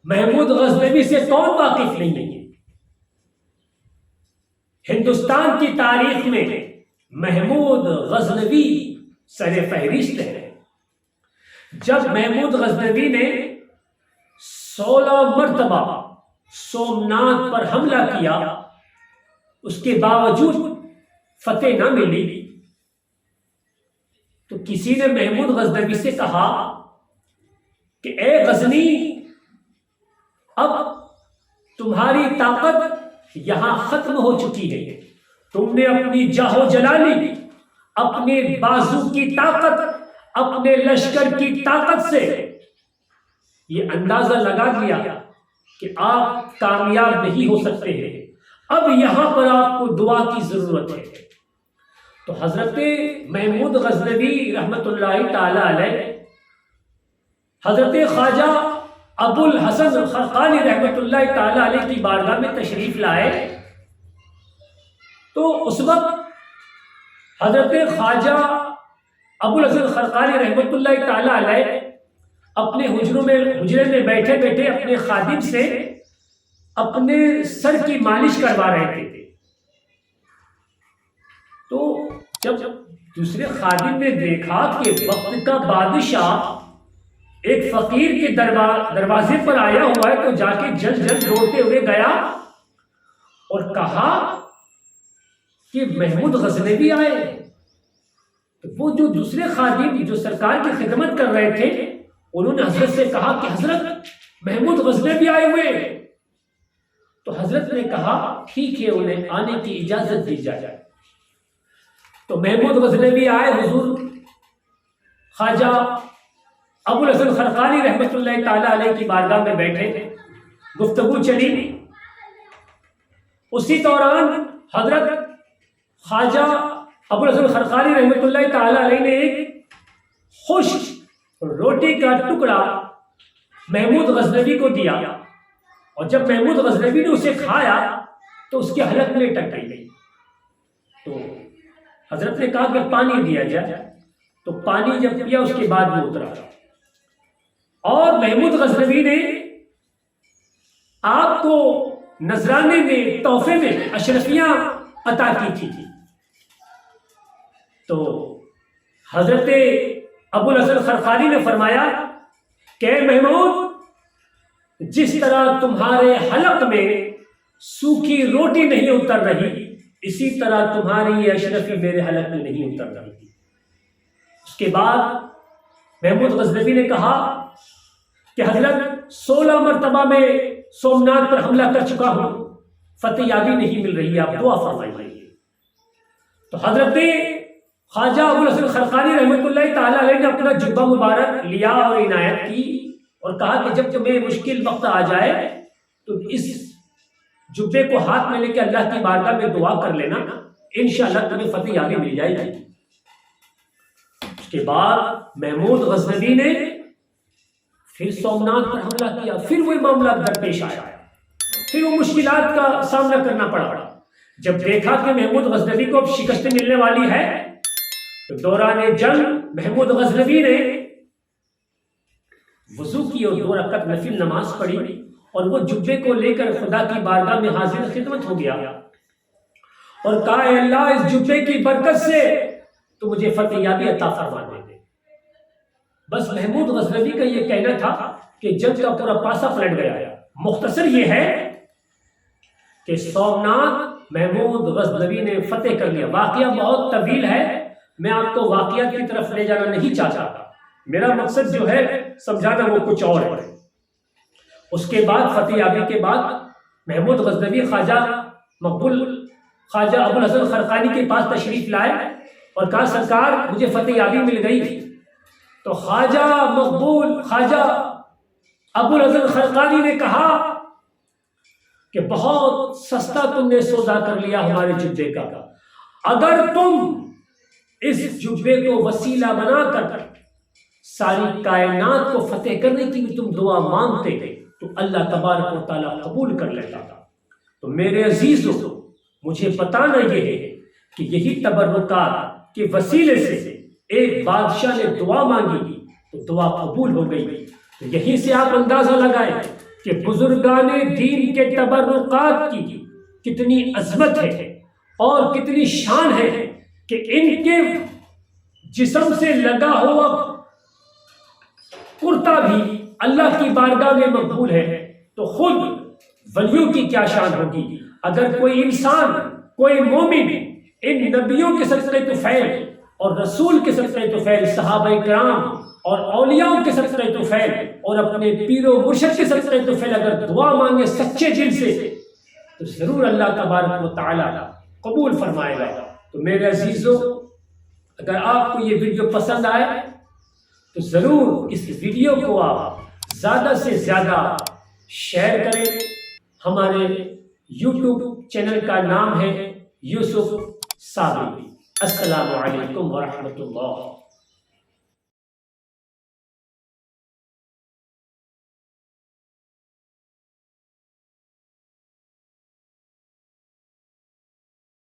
محمود غزنوی سے کون واقف نہیں ہے؟ ہندوستان کی تاریخ میں محمود غزنوی سر فہرست ہے۔ جب محمود غزنوی نے 16 مرتبہ سومناتھ پر حملہ کیا، اس کے باوجود فتح نہ ملی، تو کسی نے محمود غزنوی سے کہا کہ اے غزنی، اب تمہاری طاقت یہاں ختم ہو چکی ہے، تم نے اپنی جاہ و جلالی، اپنے بازو کی طاقت، اپنے لشکر کی طاقت سے یہ اندازہ لگا لیا کہ آپ کامیاب نہیں ہو سکتے ہیں، اب یہاں پر آپ کو دعا کی ضرورت ہے۔ تو حضرت محمود غزنوی رحمت اللہ تعالی علیہ حضرت خواجہ ابو الحسن خرقانی رحمت اللہ تعالی علیہ کی بارگاہ میں تشریف لائے، تو اس وقت حضرت خواجہ ابو الحسن خرقانی رحمت اللہ تعالی علیہ اپنے حجرے میں بیٹھے بیٹھے اپنے خادم سے اپنے سر کی مالش کروا رہے تھے۔ تو جب دوسرے خادم نے دیکھا کہ وقت کا بادشاہ ایک فقیر کے دروازے پر آیا ہوا ہے، تو جا کے جلد دوڑتے ہوئے گیا اور کہا کہ محمود غزنوی آئے۔ تو وہ جو دوسرے خادم جو سرکار کی خدمت کر رہے تھے، انہوں نے حضرت سے کہا کہ حضرت محمود غزنوی آئے ہوئے۔ تو حضرت نے کہا ٹھیک ہے، انہیں آنے کی اجازت دی جائے۔ تو محمود غزنوی آئے، حضور خواجہ ابو الحسن خرقانی رحمت اللہ تعالی علیہ کی بارگاہ میں بیٹھے تھے، گفتگو چلی۔ اسی دوران حضرت خواجہ ابو الحسن خرقانی رحمت اللہ تعالی علیہ نے ایک خشک روٹی کا ٹکڑا محمود غزنوی کو دیا، اور جب محمود غزنوی نے اسے کھایا تو اس کے حلق میں اٹک گئی۔ تو حضرت نے کہا کہ پانی دیا جائے، تو پانی جب پیا اس کے بعد وہ اترا، اور محمود غزنوی نے آپ کو نذرانے میں، تحفے میں اشرفیاں عطا کی تھی۔ تو حضرت ابو الحسن خرقانی نے فرمایا کہ محمود، جس طرح تمہارے حلق میں سوکھی روٹی نہیں اتر رہی، اسی طرح تمہاری یہ اشرفی میرے حلق میں نہیں اتر رہی۔ اس کے بعد محمود غزنوی نے کہا کہ حضرت 16 مرتبہ میں سومناتھ پر حملہ کر چکا ہوں، فتح یابی نہیں مل رہی، آپ دعا فرمائیے۔ تو حضرت خواجہ ابو الحسن خرقانی رحمت اللہ تعالی علیہ نے اپنا جبہ مبارک لیا اور عنایت کی، اور کہا کہ جب تمہیں مشکل وقت آ جائے تو اس جبے کو ہاتھ میں لے کے اللہ کی بارگاہ میں دعا کر لینا، انشاءاللہ تمہیں فتح یابی مل جائے گی۔ اس کے بعد محمود غزنوی نے پھر سومناتھ پر حملہ کیا، پھر وہ معاملہ درپیش آیا، پھر وہ مشکلات کا سامنا کرنا پڑا۔ جب دیکھا کہ محمود غزنوی کو اب شکست ملنے والی ہے، تو دوران جنگ محمود غزنوی نے وضو کی اور 2 رکعت نفل نماز پڑھی، اور وہ جبے کو لے کر خدا کی بارگاہ میں حاضر خدمت ہو گیا، اور کہا اے اللہ، اس جبے کی برکت سے تو مجھے فتح یابی عطا فرما دے۔ بس محمود غزنوی کا یہ کہنا تھا کہ جنگ کا پورا پاسا پلٹ گیا۔ مختصر یہ ہے کہ سومناتھ محمود غزنوی نے فتح کر لیا۔ واقعہ بہت طویل ہے، میں آپ کو واقعات کی طرف لے جانا نہیں چاہتا، میرا مقصد جو ہے سمجھانا وہ کچھ اور ہے۔ اس کے بعد فتح یابی کے بعد محمود غزنوی خواجہ مقبول خواجہ ابو الحسن خرقانی کے پاس تشریف لائے اور کہا سرکار مجھے فتح یابی مل گئی۔ تو خواجہ مقبول خواجہ ابو الحسن خرقانی نے کہا کہ بہت سستا تم نے سودا کر لیا ہمارے جبے کا، اگر تم اس جبے کو وسیلہ بنا کر ساری کائنات کو فتح کرنے کی بھی تم دعا مانگتے تھے تو اللہ تبارک و تعالیٰ قبول کر لیتا تھا۔ تو میرے عزیزوں، مجھے بتانا یہ ہے کہ یہی تبرکات کے وسیلے سے ایک بادشاہ نے دعا مانگی تو دعا قبول ہو گئی۔ تو یہیں سے آپ اندازہ لگائیں کہ کہ بزرگان دین کے تبرکات کی کتنی عظمت ہے اور کتنی شان ہے کہ ان کے جسم سے لگا ہوا کرتا بھی اللہ کی بارگاہ میں مقبول ہے، تو خود ولیوں کی کیا شان ہوگی۔ اگر کوئی انسان، کوئی مومن ان نبیوں کے صدقے طفیل اور رسول کے صدقے طفیل، صحابہ کرام اور اولیاء کے صدقے طفیل اور اپنے پیر و مرشد کے صدقے طفیل اگر دعا مانگے سچے دل سے، تو ضرور اللہ تبارک و تعالی قبول فرمائے گا۔ تو میرے عزیزو، اگر آپ کو یہ ویڈیو پسند آئے تو ضرور اس ویڈیو کو آپ زیادہ سے زیادہ شیئر کریں۔ ہمارے یوٹیوب چینل کا نام ہے یوسف صابری۔ السلام علیکم ورحمۃ اللہ۔